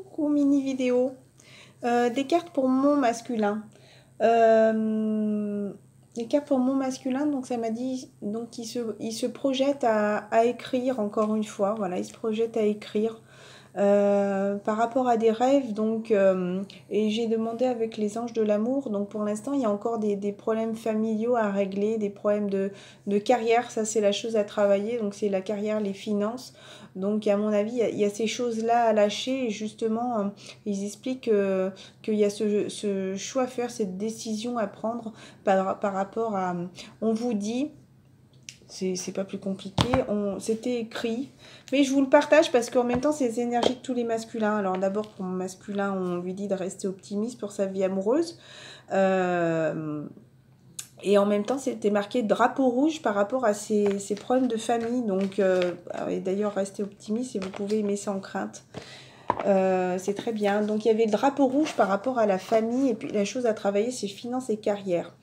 Coucou, mini vidéo. Des cartes pour mon masculin. Des cartes pour mon masculin, donc ça m'a dit, donc il se projette à écrire encore une fois. Voilà, il se projette à écrire. Par rapport à des rêves, donc, et j'ai demandé avec les anges de l'amour, donc pour l'instant il y a encore des problèmes familiaux à régler, des problèmes de carrière, ça c'est la chose à travailler, donc c'est la carrière, les finances, donc à mon avis il y a ces choses-là à lâcher, et justement ils expliquent qu'il y a ce choix à faire, cette décision à prendre par rapport à, on vous dit, c'est pas plus compliqué, c'était écrit, mais je vous le partage parce qu'en même temps c'est les énergies de tous les masculins. Alors d'abord pour mon masculin on lui dit de rester optimiste pour sa vie amoureuse, et en même temps c'était marqué drapeau rouge par rapport à ses problèmes de famille, donc et d'ailleurs restez optimiste et vous pouvez aimer sans crainte. C'est très bien, donc il y avait le drapeau rouge par rapport à la famille, et puis la chose à travailler c'est finances et carrière.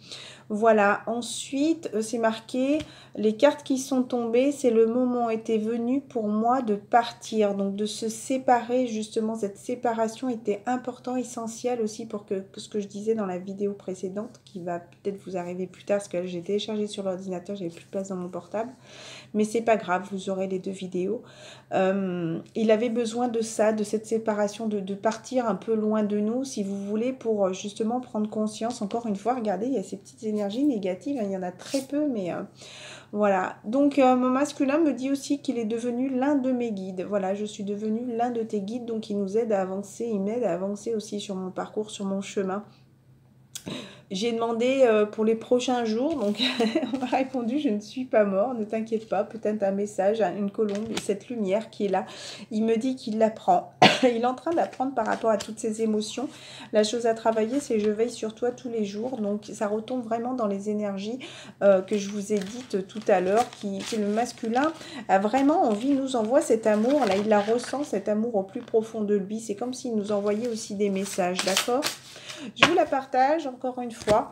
Voilà, ensuite, c'est marqué, les cartes qui sont tombées, c'est le moment était venu pour moi de partir, donc de se séparer, justement, cette séparation était important, essentielle aussi pour que ce que je disais dans la vidéo précédente, qui va peut-être vous arriver plus tard, parce que j'ai téléchargé sur l'ordinateur, j'avais plus de place dans mon portable, mais c'est pas grave, vous aurez les deux vidéos. Il avait besoin de ça, de cette séparation, de partir un peu loin de nous, si vous voulez, pour justement prendre conscience. Encore une fois, regardez, il y a ces petites énergies négatives, hein, il y en a très peu, mais voilà. Donc, mon masculin me dit aussi qu'il est devenu l'un de mes guides. Voilà, je suis devenue l'un de tes guides, donc il nous aide à avancer, il m'aide à avancer aussi sur mon parcours, sur mon chemin. J'ai demandé pour les prochains jours, donc on m'a répondu je ne suis pas mort, ne t'inquiète pas, peut-être un message, une colombe, et cette lumière qui est là, il me dit qu'il l'apprend. Il est en train d'apprendre par rapport à toutes ces émotions. La chose à travailler, c'est je veille sur toi tous les jours, donc ça retombe vraiment dans les énergies que je vous ai dites tout à l'heure, qui le masculin a vraiment envie, nous envoie cet amour, là il la ressent, cet amour au plus profond de lui, c'est comme s'il nous envoyait aussi des messages, d'accord ? Je vous la partage encore une fois.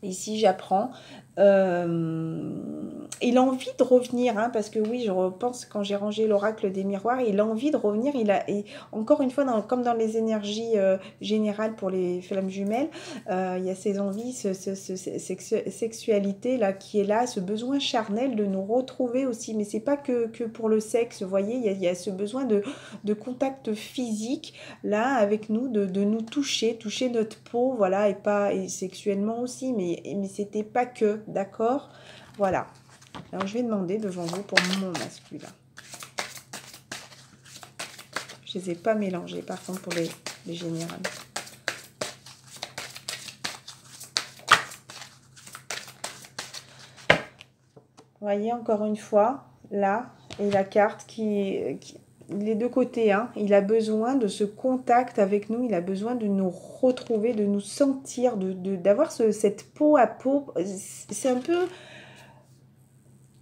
Ici, j'apprends. Il a envie de revenir, hein, parce que oui, je repense quand j'ai rangé l'oracle des miroirs, il a envie de revenir. Et encore une fois, comme dans les énergies générales pour les flammes jumelles, il y a ces envies, sexualité là qui est là, ce besoin charnel de nous retrouver aussi. Mais c'est pas que pour le sexe, vous voyez, il y a ce besoin de contact physique là avec nous, de nous toucher notre peau, voilà, et sexuellement aussi, mais c'était pas que, d'accord, voilà. Alors je vais demander devant vous pour mon masculin. Je les ai pas mélangés par contre pour les générales. Vous voyez encore une fois là, et la carte qui les deux côtés, hein, il a besoin de ce contact avec nous, il a besoin de nous retrouver, de nous sentir, d'avoir cette peau à peau. C'est un peu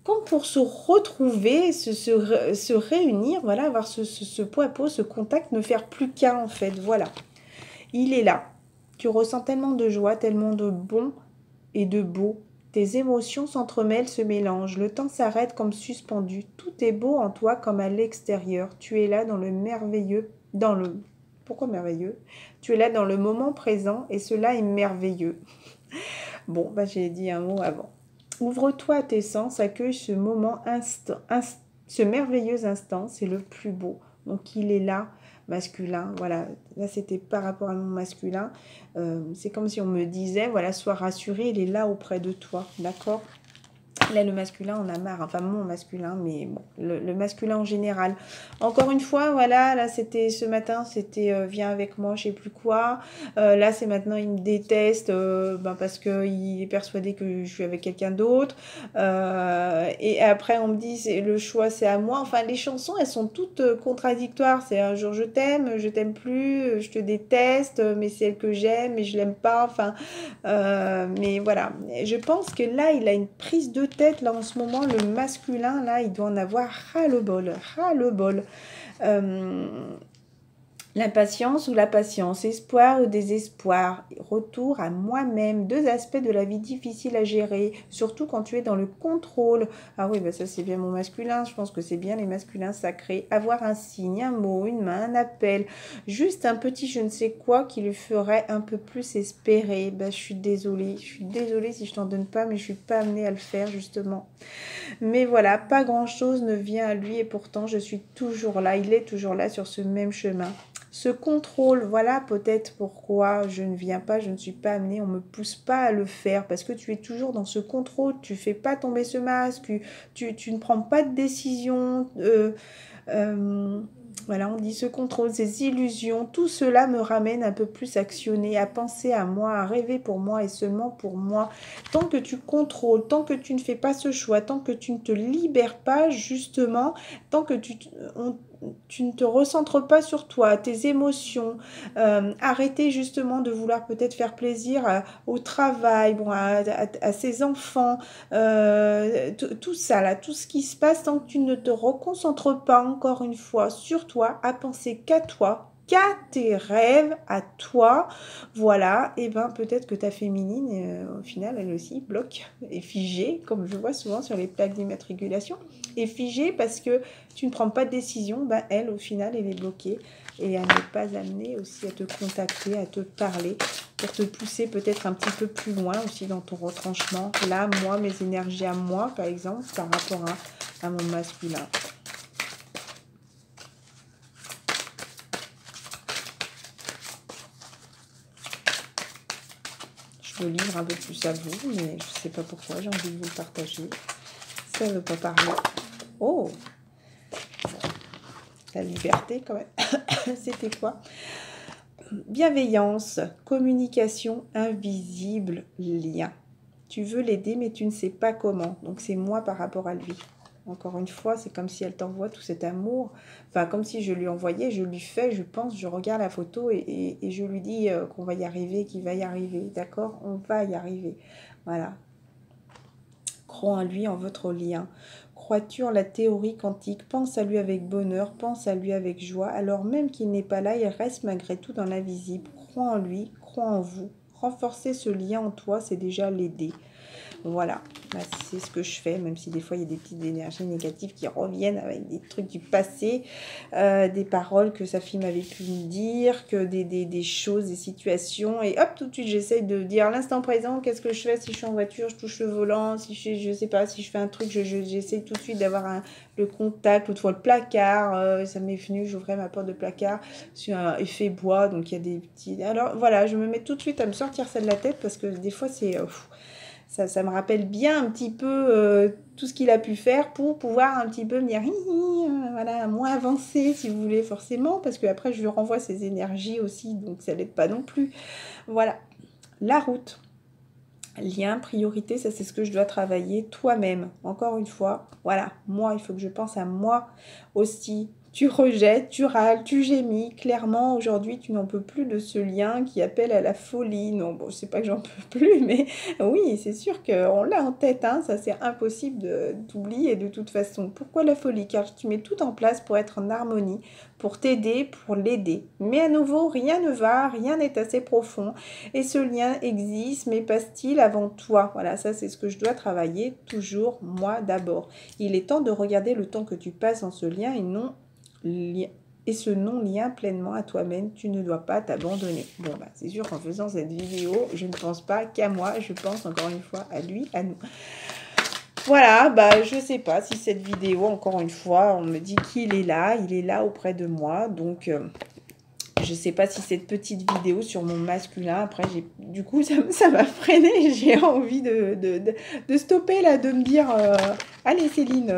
comme pour se retrouver, se réunir, voilà, avoir ce peau à peau, ce contact, ne faire plus qu'un en fait, voilà. Il est là. Tu ressens tellement de joie, tellement de bon et de beau. Tes émotions s'entremêlent, se mélangent. Le temps s'arrête comme suspendu. Tout est beau en toi comme à l'extérieur. Tu es là dans le merveilleux, dans le... Pourquoi merveilleux? Tu es là dans le moment présent et cela est merveilleux. Bon, bah j'ai dit un mot avant. Ouvre-toi à tes sens, accueille ce moment ce merveilleux instant, c'est le plus beau. Donc il est là, masculin, voilà, là c'était par rapport à mon masculin, c'est comme si on me disait, voilà, sois rassuré, il est là auprès de toi, d'accord ? Là, le masculin, on a marre. Enfin, mon masculin, mais bon, le masculin en général. Encore une fois, voilà, là, c'était ce matin, c'était viens avec moi, je sais plus quoi. Là, c'est maintenant, il me déteste parce qu'il est persuadé que je suis avec quelqu'un d'autre. Et après, on me dit, le choix, c'est à moi. Enfin, les chansons, elles sont toutes contradictoires. C'est un jour, je t'aime plus, je te déteste, mais c'est elle que j'aime, mais je l'aime pas. Enfin, mais voilà. Je pense que là, il a une prise de tête, là, en ce moment, le masculin, là, il doit en avoir ras-le-bol, ras-le-bol. L'impatience ou la patience, espoir ou désespoir, retour à moi-même, deux aspects de la vie difficiles à gérer, surtout quand tu es dans le contrôle. Ah oui, bah ça c'est bien mon masculin, je pense que c'est bien les masculins sacrés. Avoir un signe, un mot, une main, un appel, juste un petit je ne sais quoi qui lui ferait un peu plus espérer. Bah, je suis désolée si je t'en donne pas, mais je suis pas amenée à le faire justement. Mais voilà, pas grand-chose ne vient à lui et pourtant je suis toujours là, il est toujours là sur ce même chemin. Ce contrôle, voilà peut-être pourquoi je ne viens pas, je ne suis pas amenée, on ne me pousse pas à le faire parce que tu es toujours dans ce contrôle, tu ne fais pas tomber ce masque, tu ne prends pas de décision. Voilà, on dit ce contrôle, ces illusions, tout cela me ramène un peu plus actionner, à penser à moi, à rêver pour moi et seulement pour moi. Tant que tu contrôles, tant que tu ne fais pas ce choix, tant que tu ne te libères pas justement, tant que tu ne te recentres pas sur toi, tes émotions, arrêter justement de vouloir peut-être faire plaisir au travail, bon, à ses enfants, tout ça là, tout ce qui se passe, tant que tu ne te reconcentres pas encore une fois sur toi, à penser qu'à toi, qu'à tes rêves, à toi, voilà, et ben peut-être que ta féminine, au final, elle aussi bloque, est figée, comme je vois souvent sur les plaques d'immatriculation, est figée parce que tu ne prends pas de décision, ben elle, au final, elle est bloquée et elle n'est pas amenée aussi à te contacter, à te parler, pour te pousser peut-être un petit peu plus loin aussi dans ton retranchement. Là, moi, mes énergies à moi, par exemple, par rapport à mon masculin. Je me livre un peu plus à vous, mais je ne sais pas pourquoi, j'ai envie de vous le partager. Ça ne veut pas parler. Oh, la liberté quand même. C'était quoi? Bienveillance, communication invisible, lien. Tu veux l'aider, mais tu ne sais pas comment. Donc, c'est moi par rapport à lui. Encore une fois, c'est comme si elle t'envoie tout cet amour. Enfin, comme si je lui envoyais, je lui fais, je pense, je regarde la photo et je lui dis qu'on va y arriver, qu'il va y arriver. D'accord? On va y arriver. Voilà. Crois en lui, en votre lien. Crois-tu en la théorie quantique? Pense à lui avec bonheur, pense à lui avec joie. Alors même qu'il n'est pas là, il reste malgré tout dans l'invisible. Crois en lui, crois en vous. Renforcer ce lien en toi, c'est déjà l'aider. Voilà, bah, c'est ce que je fais, même si des fois il y a des petites énergies négatives qui reviennent avec des trucs du passé, des paroles que sa fille m'avait pu me dire, que des choses, des situations, et hop, tout de suite j'essaye de dire l'instant présent, qu'est-ce que je fais si je suis en voiture, je touche le volant, si je sais pas, si je fais un truc, j'essaye tout de suite d'avoir le contact, toutefois le placard, ça m'est venu, j'ouvrais ma porte de placard, sur un effet bois, donc il y a des petits... Alors voilà, je me mets tout de suite à me sortir ça de la tête, parce que des fois c'est... Ça me rappelle bien un petit peu tout ce qu'il a pu faire pour pouvoir un petit peu me dire, voilà, moins avancer si vous voulez forcément, parce que après je lui renvoie ses énergies aussi, donc ça l'aide pas non plus. Voilà, la route, lien, priorité, ça c'est ce que je dois travailler toi-même. Encore une fois, voilà, moi, il faut que je pense à moi aussi. Tu rejettes, tu râles, tu gémis. Clairement, aujourd'hui, tu n'en peux plus de ce lien qui appelle à la folie. Non, bon, c'est pas que j'en peux plus, mais oui, c'est sûr qu'on l'a en tête, hein. Ça, c'est impossible d'oublier de toute façon. Pourquoi la folie? Car tu mets tout en place pour être en harmonie, pour t'aider, pour l'aider. Mais à nouveau, rien ne va, rien n'est assez profond. Et ce lien existe, mais passe-t-il avant toi? Voilà, ça, c'est ce que je dois travailler toujours, moi d'abord. Il est temps de regarder le temps que tu passes dans ce lien et ce non-lien pleinement à toi-même. Tu ne dois pas t'abandonner. Bon, bah, c'est sûr qu'en faisant cette vidéo, je ne pense pas qu'à moi, je pense encore une fois à lui, à nous. Voilà, bah, je sais pas si cette vidéo, encore une fois, on me dit qu'il est là, il est là auprès de moi, donc... je sais pas si cette petite vidéo sur mon masculin, après, du coup, ça m'a freiné. J'ai envie de stopper, là, de me dire, allez Céline,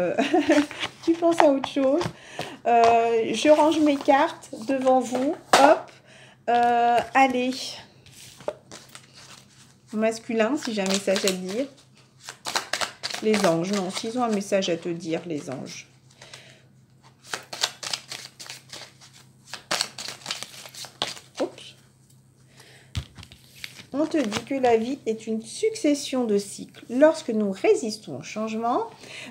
tu penses à autre chose. Je range mes cartes devant vous. Hop, allez. Masculin, si j'ai un message à te dire. Les anges, non, s'ils ont un message à te dire, les anges. on te dit que la vie est une succession de cycles. Lorsque nous résistons au changement,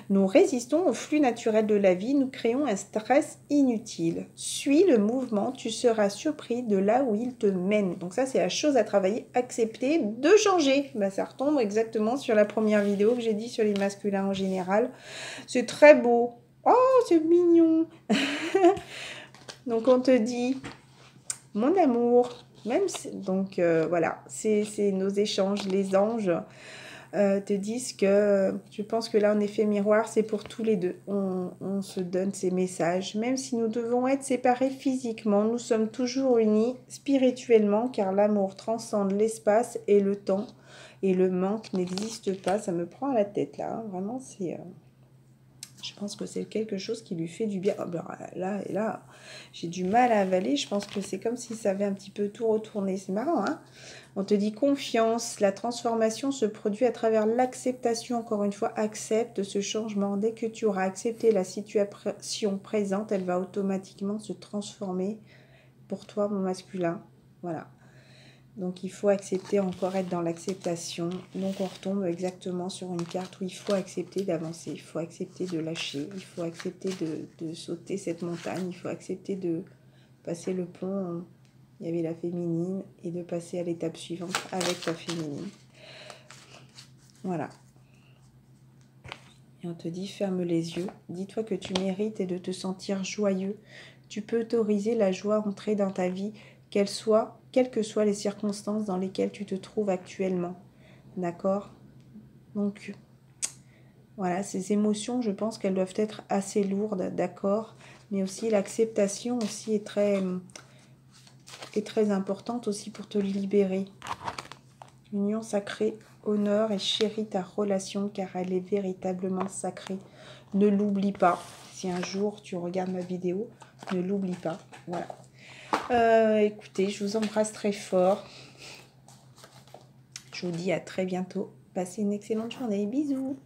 nous résistons au flux naturel de la vie, nous créons un stress inutile. Suis le mouvement, tu seras surpris de là où il te mène. Donc ça, c'est la chose à travailler, accepter de changer. Ben, ça retombe exactement sur la première vidéo que j'ai dit sur les masculins en général. C'est très beau. Oh, c'est mignon. Donc on te dit, mon amour, même si, donc voilà, c'est nos échanges. Les anges te disent que, je pense que là en effet miroir, c'est pour tous les deux. On se donne ces messages, même si nous devons être séparés physiquement, nous sommes toujours unis spirituellement, car l'amour transcende l'espace et le temps, et le manque n'existe pas. Ça me prend à la tête là, hein. Vraiment c'est... Je pense que c'est quelque chose qui lui fait du bien. Oh, ben là, j'ai du mal à avaler. Je pense que c'est comme si ça avait un petit peu tout retourné. C'est marrant, hein? On te dit confiance. La transformation se produit à travers l'acceptation. Encore une fois, accepte ce changement. Dès que tu auras accepté la situation présente, elle va automatiquement se transformer pour toi, mon masculin. Voilà. Donc, il faut accepter, encore être dans l'acceptation. Donc, on retombe exactement sur une carte où il faut accepter d'avancer. Il faut accepter de lâcher. Il faut accepter de sauter cette montagne. Il faut accepter de passer le pont. Il y avait la féminine. Et de passer à l'étape suivante avec la féminine. Voilà. Et on te dit, ferme les yeux. Dis-toi que tu mérites et de te sentir joyeux. Tu peux autoriser la joie à entrer dans ta vie, quelles que soient les circonstances dans lesquelles tu te trouves actuellement. D'accord? Donc, voilà, ces émotions, je pense qu'elles doivent être assez lourdes, d'accord? Mais aussi l'acceptation aussi est très importante aussi pour te libérer. Union sacrée, honore et chéris ta relation car elle est véritablement sacrée. Ne l'oublie pas. Si un jour tu regardes ma vidéo, ne l'oublie pas. Voilà. Écoutez, je vous embrasse très fort. Je vous dis à très bientôt. Passez une excellente journée. Bisous.